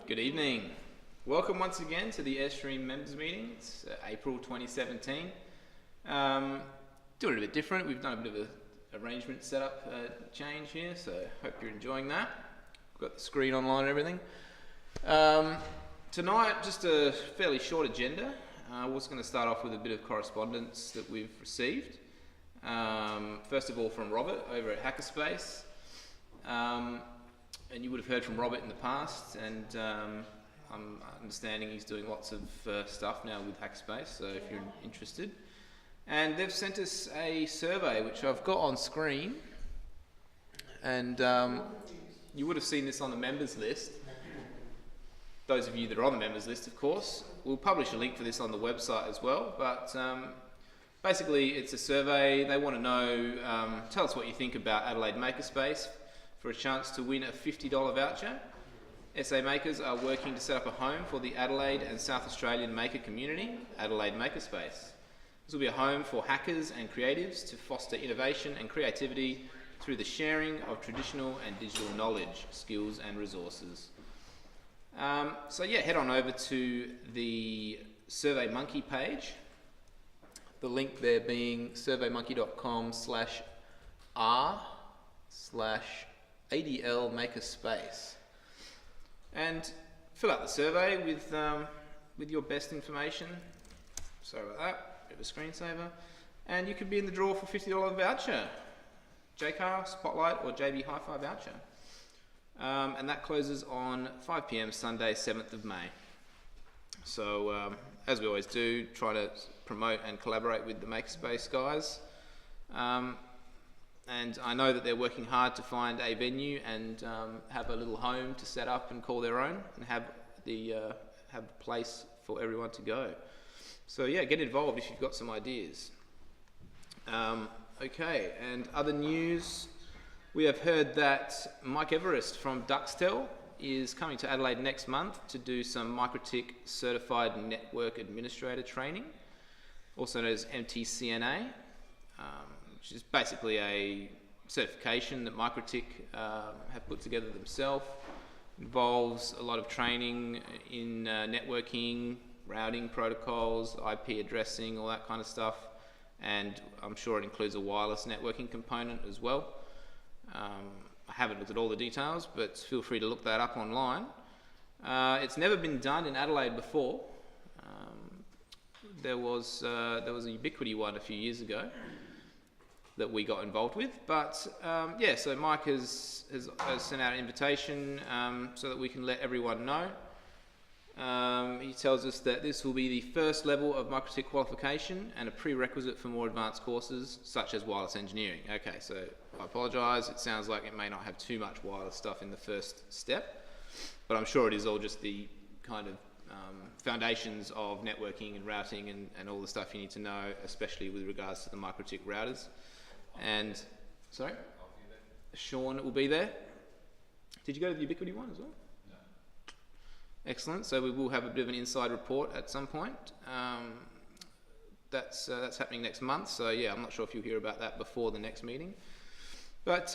Good evening. Welcome once again to the Airstream members meeting. It's April 2017. Doing it a bit different. We've done a bit of a arrangement setup change here, so hope you're enjoying that. We've got the screen online and everything. Tonight, just a fairly short agenda. We're just going to start off with a bit of correspondence that we've received. First of all, from Robert over at Hackerspace. And you would have heard from Robert in the past, and I'm understanding he's doing lots of stuff now with Hackerspace, so if you're interested. And they've sent us a survey, which I've got on screen, and you would have seen this on the members list. Those of you that are on the members list, of course. We'll publish a link for this on the website as well, but basically it's a survey. They want to know, tell us what you think about Adelaide Makerspace, for a chance to win a $50 voucher. SA Makers are working to set up a home for the Adelaide and South Australian maker community, Adelaide Makerspace. This will be a home for hackers and creatives to foster innovation and creativity through the sharing of traditional and digital knowledge, skills and resources. So yeah, head on over to the SurveyMonkey page. The link there being surveymonkey.com/r/ADL Makerspace, and fill out the survey with your best information. Sorry about that, bit of a screensaver, and you could be in the draw for $50 voucher, JCar, Spotlight or JB Hi-Fi voucher, and that closes on 5 p.m. Sunday 7th of May. So as we always do, try to promote and collaborate with the Makerspace guys. And I know that they're working hard to find a venue and have a little home to set up and call their own, and have the place for everyone to go. So yeah, get involved if you've got some ideas. Okay, and other news. We have heard that Mike Everest from Duxtel is coming to Adelaide next month to do some MikroTik Certified Network Administrator training, also known as MTCNA. Which is basically a certification that MikroTik have put together themselves. Involves a lot of training in networking, routing protocols, IP addressing, all that kind of stuff, and I'm sure it includes a wireless networking component as well. I haven't looked at all the details, but feel free to look that up online. It's never been done in Adelaide before. There was a Ubiquiti one a few years ago that we got involved with, but yeah, so Mike has sent out an invitation so that we can let everyone know. He tells us that this will be the first level of MikroTik qualification and a prerequisite for more advanced courses such as wireless engineering. Okay, so I apologise, it sounds like it may not have too much wireless stuff in the first step, but I'm sure it is all just the kind of foundations of networking and routing and all the stuff you need to know, especially with regards to the MikroTik routers. And, sorry? Sean will be there. Did you go to the Ubiquiti one as well? No. Excellent. So we will have a bit of an inside report at some point. That's happening next month. So yeah, I'm not sure if you'll hear about that before the next meeting. But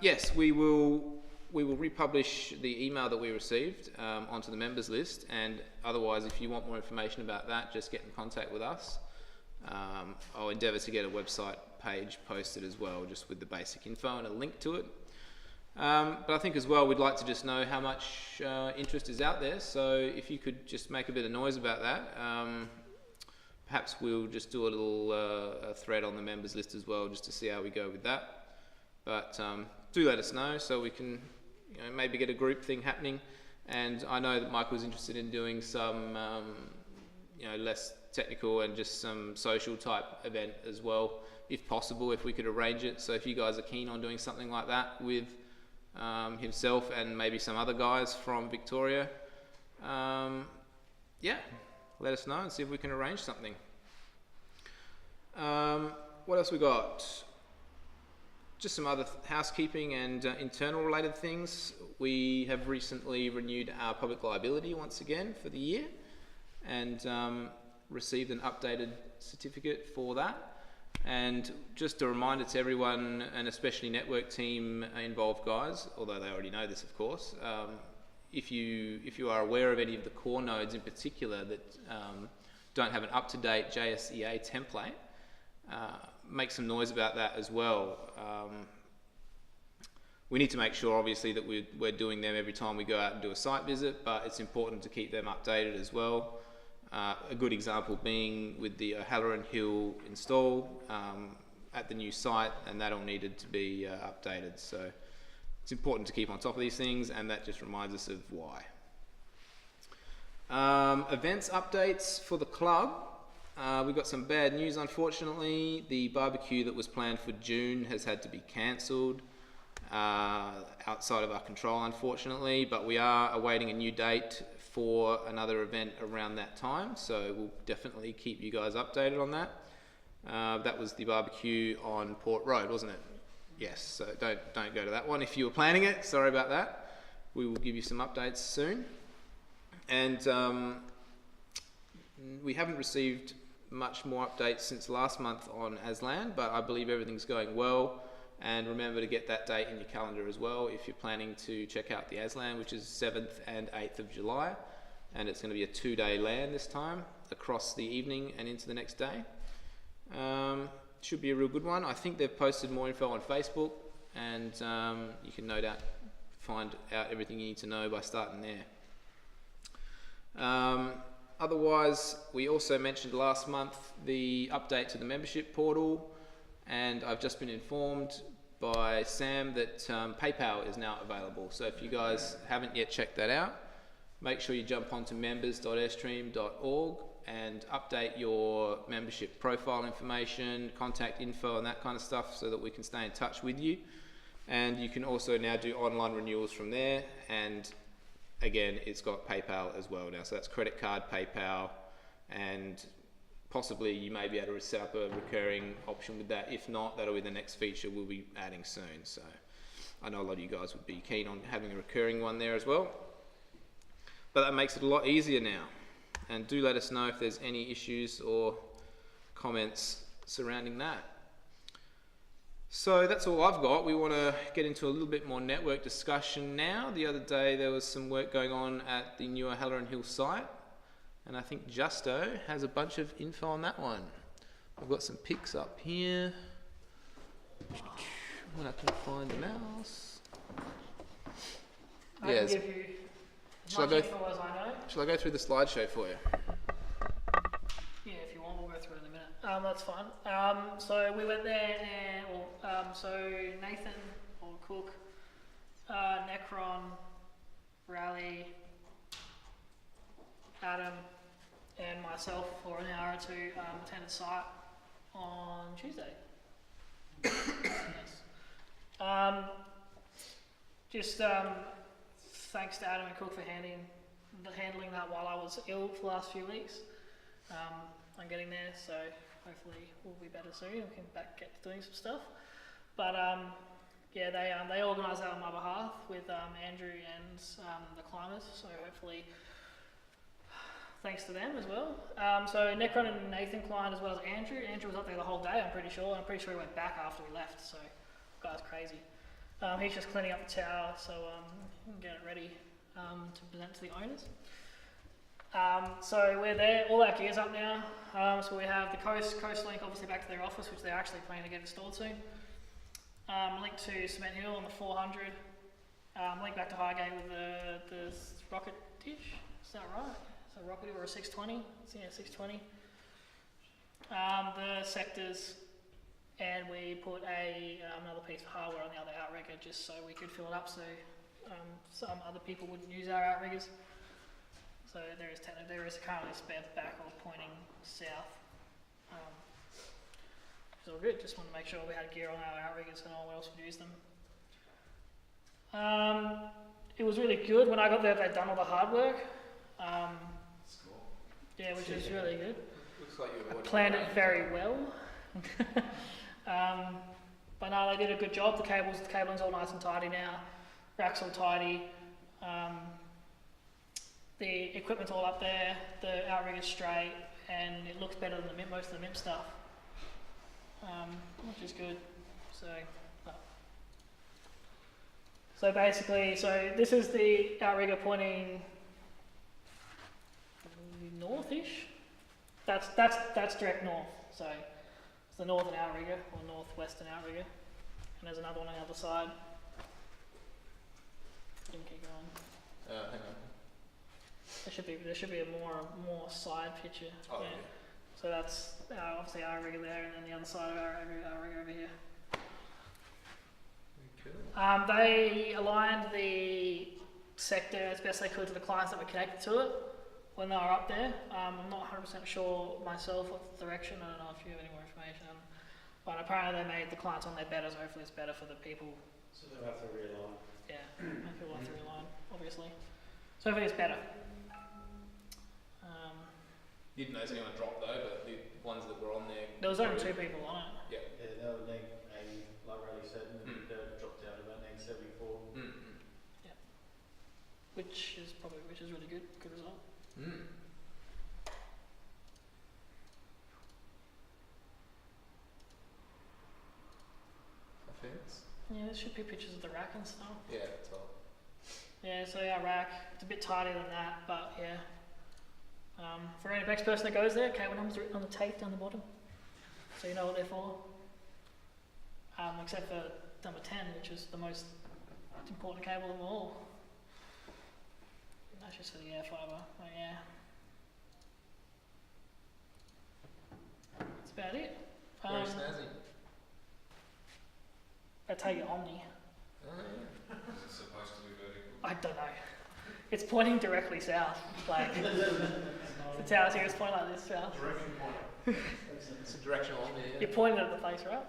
yes, we will republish the email that we received onto the members list. And otherwise, if you want more information about that, just get in contact with us. I'll endeavour to get a website page posted as well, just with the basic info and a link to it. But I think as well, we'd like to just know how much interest is out there. So if you could just make a bit of noise about that, perhaps we'll just do a little a thread on the members list as well, just to see how we go with that. But do let us know so we can, maybe get a group thing happening. And I know that Mike was interested in doing some, less technical and just some social type event as well, if possible, if we could arrange it. So if you guys are keen on doing something like that with himself and maybe some other guys from Victoria, yeah, let us know and see if we can arrange something. What else we got? Just some other housekeeping and internal related things. We have recently renewed our public liability once again for the year, and received an updated certificate for that. And just a reminder to everyone, and especially network team involved guys, although they already know this of course, if you are aware of any of the core nodes in particular that don't have an up-to-date JSEA template, make some noise about that as well. We need to make sure, obviously, that we're doing them every time we go out and do a site visit, but it's important to keep them updated as well. A good example being with the O'Halloran Hill install at the new site, and that all needed to be updated. So it's important to keep on top of these things, and that just reminds us of why. Events updates for the club. We've got some bad news, unfortunately. The barbecue that was planned for June has had to be cancelled. Outside of our control, unfortunately, but we are awaiting a new date for another event around that time, so we'll definitely keep you guys updated on that. That was the barbecue on Port Road, wasn't it? Yes, so don't go to that one if you were planning it. Sorry about that. We will give you some updates soon. And we haven't received much more updates since last month on Aslan, but I believe everything's going well. And remember to get that date in your calendar as well if you're planning to check out the Aslan, which is 7th and 8th of July. And it's going to be a 2-day LAN this time, across the evening and into the next day. Should be a real good one. I think they've posted more info on Facebook, and you can no doubt find out everything you need to know by starting there. Otherwise, we also mentioned last month the update to the membership portal, and I've just been informed by Sam that PayPal is now available. So if you guys haven't yet checked that out, make sure you jump onto members.airstream.org and update your membership profile information, contact info and that kind of stuff so that we can stay in touch with you. And you can also now do online renewals from there, and again, it's got PayPal as well now. So that's credit card, PayPal, and possibly you may be able to set up a recurring option with that. If not, that'll be the next feature we'll be adding soon. So I know a lot of you guys would be keen on having a recurring one there as well. But that makes it a lot easier now. And do let us know if there's any issues or comments surrounding that. So that's all I've got. We want to get into a little bit more network discussion now. The other day there was some work going on at the new O'Halloran Hill site, and I think Justo has a bunch of info on that one. I've got some pics up here. When I can find the mouse. I can give you as much info as I know. Shall I go through the slideshow for you? Yeah, if you want, we'll go through it in a minute. That's fine. So we went there, and so Nathan or Cook, Necron, Raleigh, Adam, and myself for an hour or two attended site on Tuesday. Yes. Just thanks to Adam and Cook for handling that while I was ill for the last few weeks. I'm getting there, so hopefully we'll be better soon. We can get to doing some stuff. But yeah, they organised that on my behalf with Andrew and the climbers. So hopefully, thanks to them as well. So Necron and Nathan climbed as well as Andrew. Andrew was up there the whole day, I'm pretty sure. I'm pretty sure he went back after we left. So the guy's crazy. He's just cleaning up the tower, so we can get it ready to present to the owners. So we're there, all our gear's up now. So we have the Coast Link obviously back to their office, which they're actually planning to get installed soon. Link to Cement Hill on the 400. Link back to Highgate with the rocket dish. Is that right? Is it a rocket or a 620? Yeah, 620. The sectors, and we put another piece of hardware on the other outrigger just so we could fill it up so some other people wouldn't use our outriggers. So there is currently a spare backhaul pointing south. It's all good, just want to make sure we had gear on our outriggers so no one else would use them. It was really good. When I got there, they'd done all the hard work. That's cool. Yeah, which is really good. Looks like you planned it very well. But no, they did a good job. The cabling's all nice and tidy now. Rack's all tidy. The equipment's all up there. The outrigger's straight, and it looks better than most of the MIP stuff, which is good. So So basically, this is the outrigger pointing northish. That's direct north. So it's the northern outrigger or northwestern outrigger, and there's another one on the other side. You can keep going. Hang on. There should be a more side picture. Oh, yeah. So that's obviously outrigger there, and then the other side of outrigger over here. Cool. They aligned the sector as best they could to the clients that were connected to it when they were up there. I'm not 100% sure myself what the direction. I don't know if you have any more information. But apparently they made the clients on there better, so hopefully it's better for the people. So they'll have to realign. Yeah, people have to realign, obviously. So hopefully it's better. Didn't notice anyone drop though, but the ones that were on there. There was only 2 people on it. Yeah, they were like Riley said, and they dropped down to about 974. Yeah. Which is really good result. Offense. Yeah, there should be pictures of the rack and stuff. Yeah, that's all. Yeah, so our rack, it's a bit tighter than that, but yeah. For any next person that goes there, cable numbers are written on the tape down the bottom, so you know what they're for. Except for number 10, which is the most important cable of them all. That's just for the air fibre, but yeah. That's about it. Very snazzy. I take it Omni. Oh, yeah. Is it supposed to be vertical? I don't know. It's pointing directly south. Like the tower's here, it's pointing like this south. Direction point. It's a directional on there. You're pointing at the place, right?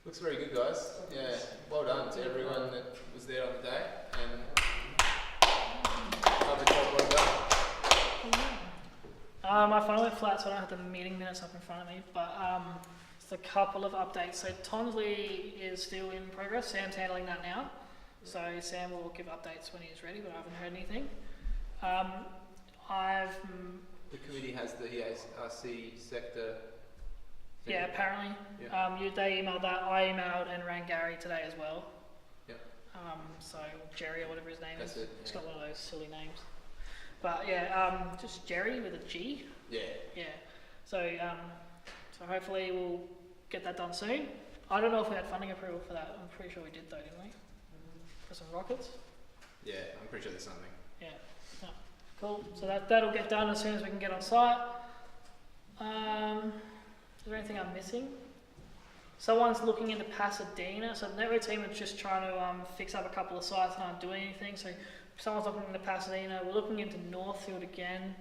Looks very good, guys. Yeah, well done to everyone that was there on the day, and lovely job, well done. My phone went flat, so I don't have the meeting minutes up in front of me, but just a couple of updates. So Tonsley is still in progress. Sam's handling that now. So Sam will give updates when he's ready, but I haven't heard anything. The committee has the EARC sector thing. Yeah, apparently. Yeah. They emailed that. I emailed and rang Gary today as well. Yep. So Jerry or whatever his name That's is. it, It's yeah. got one of those silly names. But yeah, just Jerry with a G. Yeah. Yeah. So hopefully we'll get that done soon. I don't know if we had funding approval for that. I'm pretty sure we did though, didn't we? For some rockets. Yeah, I'm pretty sure there's something. Yeah. No. Cool. So that'll get done as soon as we can get on site. Is there anything I'm missing? Someone's looking into Pasadena. So the network team are just trying to fix up a couple of sites and aren't doing anything. So someone's looking into Pasadena. We're looking into Northfield again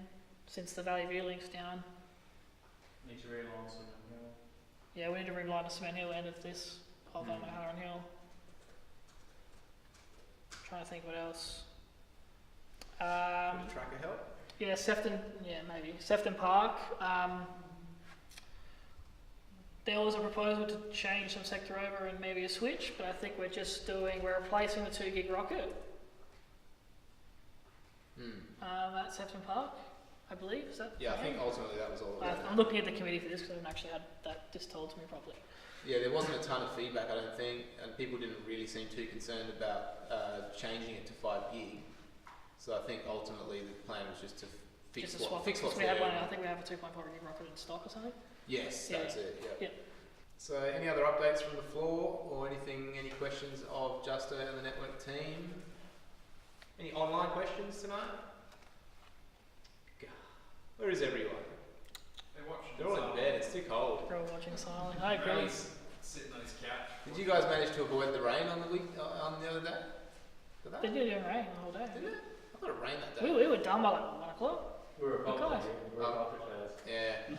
since the Valley View link's down. Need to realign some. Yeah, we need to reline the Cement Hill end of this of O'Halloran Hill. Trying to think what else. Would the tracker help? Yeah, Sefton. Yeah, maybe Sefton Park. There was a proposal to change some sector over and maybe a switch, but I think we're replacing the 2 gig rocket at Sefton Park, I believe. Is that? Yeah, I right? think ultimately that was all. I'm looking at the committee for this because I haven't actually had this told to me properly. Yeah, there wasn't a ton of feedback, I don't think, and people didn't really seem too concerned about changing it to 5 gig. So I think ultimately the plan was just to fix Just a swap. fix what's we there. had one. I think we have a 2.4 gig rocket in stock or something. Yes, Yeah. that's it. Yeah. Yeah. So, any other updates from the floor, or any questions of Justo and the network team? Any online questions tonight? God, where is everyone? They're watching. They're all in bed. It's too cold. We're all watching silently. I agree. Really? Sitting on his couch. Did you guys manage to avoid the rain on the other day? Did that? They did it rain the whole day. Did it? I thought it rained that day. We were done by like 1 o'clock. We're above Guys. We're above the clouds. Yeah.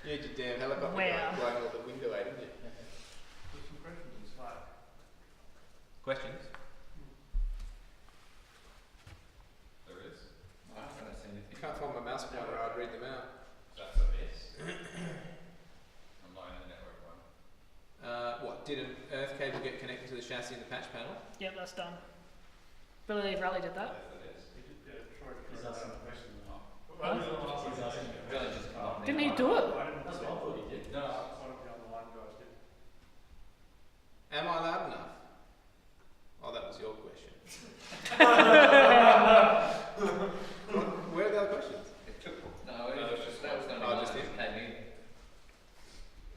You had your damn helicopter Wow. blowing out the window, didn't you? There's some questions on Slack. Questions? There is. I haven't seen anything. You can't find my mouse pointer, I'd read them out. That's a miss. I'm not in the network one. What, did an earth cable get connected to the chassis and the patch panel? Yep, that's done. Believe Raleigh did that. Yes, it is. He's asking a question. Huh? He's asking a question. Didn't he do it? That's what I thought he did. No. Am I loud enough? Oh, that was your question. Where are the other questions? It took, no, it was just, that was the only Oh, one just that him? came in.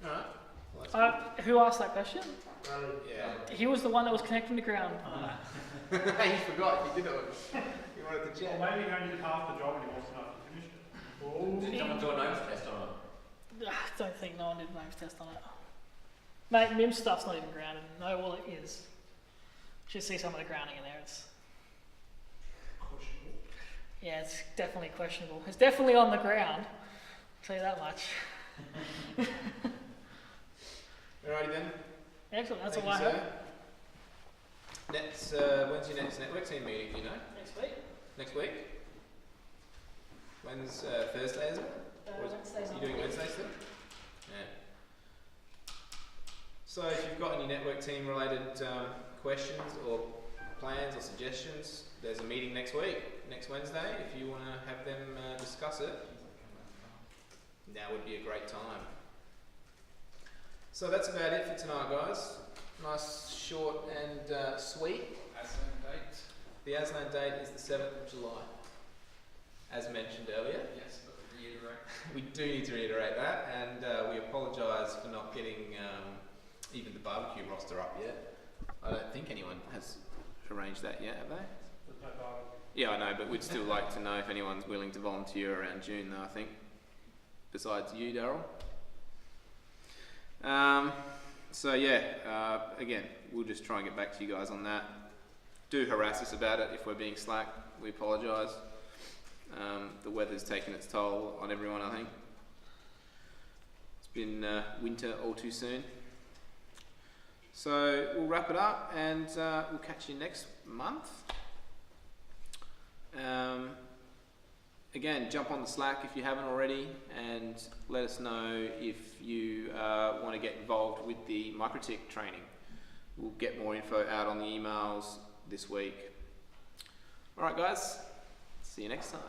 Alright. Well, that's Who asked that question? good. Yeah. He was the one that was connecting the ground. You forgot, you did it. You wanted to Well, chat. maybe he only did half the job and he wants to know if he finished it. Did someone do a nose test on it? I don't think no one did a nose test on it. Mate, MIM stuff's not even grounded. No, well, it is. Should see some of the grounding in there. It's yeah, it's definitely questionable. It's definitely on the ground. I'll tell you that much. Alrighty then. Excellent. That's Thank all I you, have. sir. Next, when's your next network team meeting? Do you know? Next week. Next week? When's Thursday? Is it? Or is it? Wednesday's You doing Wednesday still? Yeah. So if you've got any network team related questions or plans or suggestions, there's a meeting next week, next Wednesday. If you want to have them discuss it, now would be a great time. So that's about it for tonight, guys. Nice, short and sweet. Aslan date? The Aslan date is the 7th of July, as mentioned earlier. Yes, but reiterate. We do need to reiterate that, and we apologise for not getting even the barbecue roster up yet. I don't think anyone has arranged that yet, have they? There's no barbecue. Yeah, I know, but we'd still like to know if anyone's willing to volunteer around June, though, I think. Besides you, Daryl. So yeah, again, we'll just try and get back to you guys on that. Do harass us about it if we're being slack. We apologise. The weather's taken its toll on everyone, I think. It's been winter all too soon. So we'll wrap it up and we'll catch you next month. Again, jump on the Slack if you haven't already and let us know if you want to get involved with the Microtik training. We'll get more info out on the emails this week. Alright guys, see you next time.